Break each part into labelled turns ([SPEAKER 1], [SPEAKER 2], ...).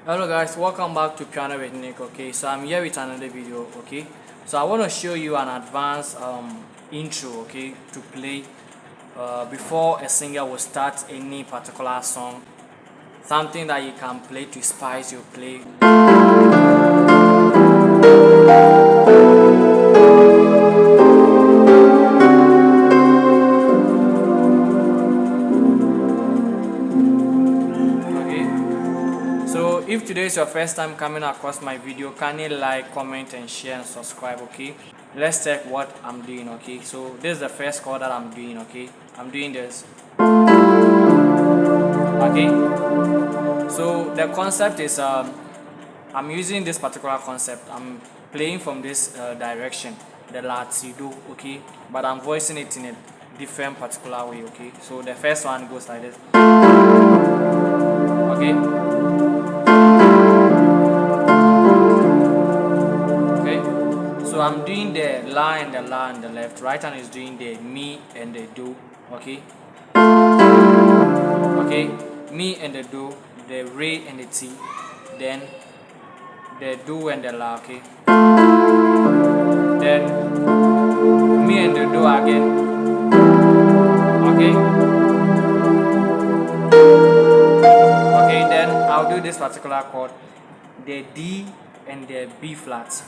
[SPEAKER 1] Hello guys, welcome back to Pianowithnick. Okay, so I'm here with another video. Okay, so I want to show you an advanced intro, okay, to play before a singer will start any particular song, something that you can play to spice your play. So if today is your first time coming across my video, kindly like, comment and share and subscribe. Okay, let's check what I'm doing. Okay, so this is the first chord that I'm doing. Okay, I'm doing this. Okay, so the concept is I'm using this particular concept. I'm playing from this direction, the La Si Do. Okay, but I'm voicing it in a different particular way. Okay, so the first one goes like this. Okay. So I'm doing the La and the La on the left. Right hand is doing the Mi and the Do. Okay. Okay. Mi and the Do, the Re and the Ti, then the Do and the La. Okay. Then Mi and the Do again. Okay. Okay. Then I'll do this particular chord, the D and the B flats.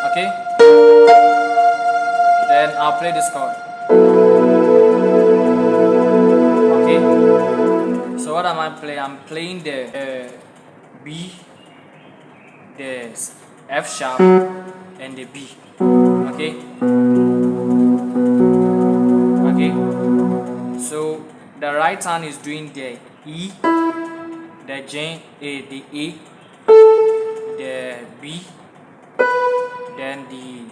[SPEAKER 1] Okay, then I'll play this chord. Okay, so what am I playing? I'm playing the B, the F sharp, and the B. Okay, okay, so the right hand is doing the E, the J, the A, the B, then the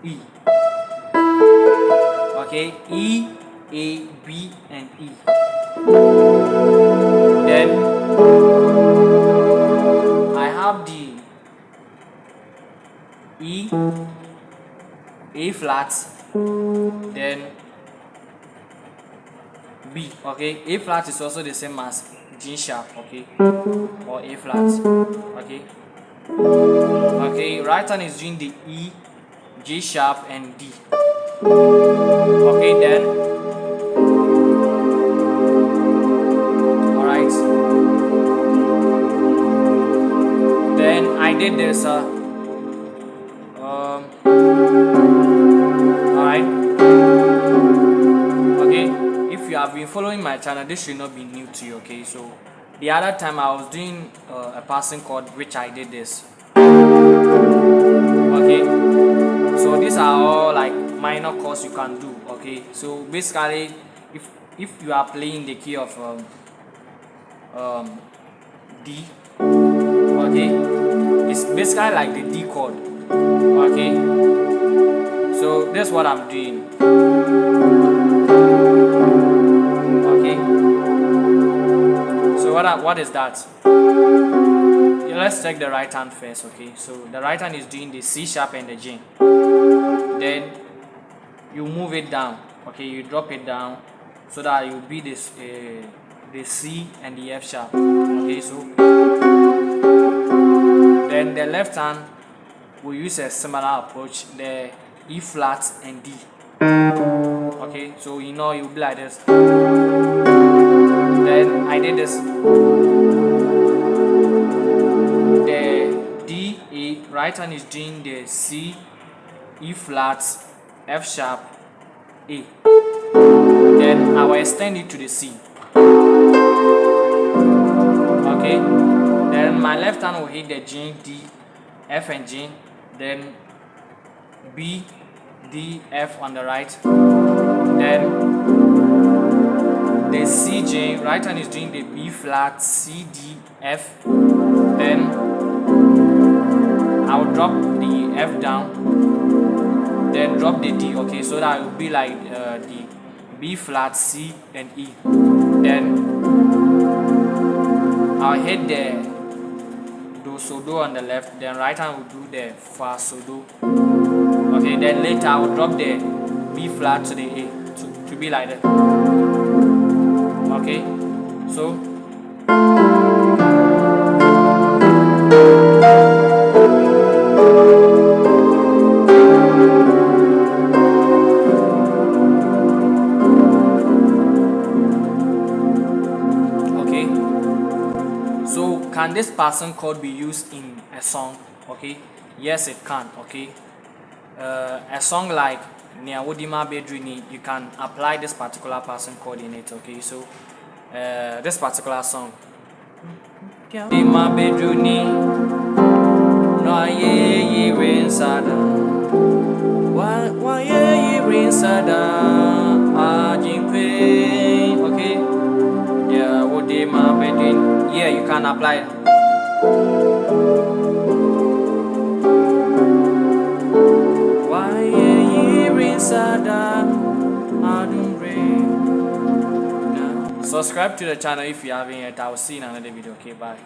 [SPEAKER 1] E. Okay, E, A, B, and E. Then I have the E, A flat, then B. Okay, A flat is also the same as G sharp. Okay, or A flat. Okay. Okay, right hand is doing the E, G sharp, and D. Okay, then. Alright. Then I did this. Alright. Okay, if you have been following my channel, this should not be new to you. Okay, so the other time I was doing a passing chord, which I did this. Okay, so these are all like minor chords you can do. Okay, so basically if you are playing the key of D, okay, it's basically like the D chord. Okay, so that's what I'm doing. Okay, so what is that? Let's check the right hand first. Okay, so the right hand is doing the C sharp and the G. Then you move it down. Okay, you drop it down so that you be this the C and the F sharp. Okay, so then the left hand will use a similar approach, the E flat and D. Okay, so you know you'll be like this. Then I did this. Right hand is doing the C, E flat, F sharp, A. Then I will extend it to the C. Okay. Then my left hand will hit the G, D, F and G. Then B, D, F on the right. Then the C, J. Right hand is doing the B flat, C, D, F. Then I'll drop the F down, then drop the D. Okay, so that it will be like the B flat, C and E. Then I'll hit the Do So Do on the left, then right hand will do the Fa So Do. Okay, then later I will drop the B flat to the A to be like that. Okay, so can this passing chord be used in a song? Okay, yes it can. Okay, a song like Nia Wodima Bedrini, you can apply this particular passing chord in it. Okay, so this particular song, Wodima Bedrini, no ye rinsada, why ye rinsada, ajimpe. Okay, yeah, Wodima Bedrini. Yeah, you can apply it. Subscribe to the channel if you haven't yet. I will see you in another video. Okay, bye.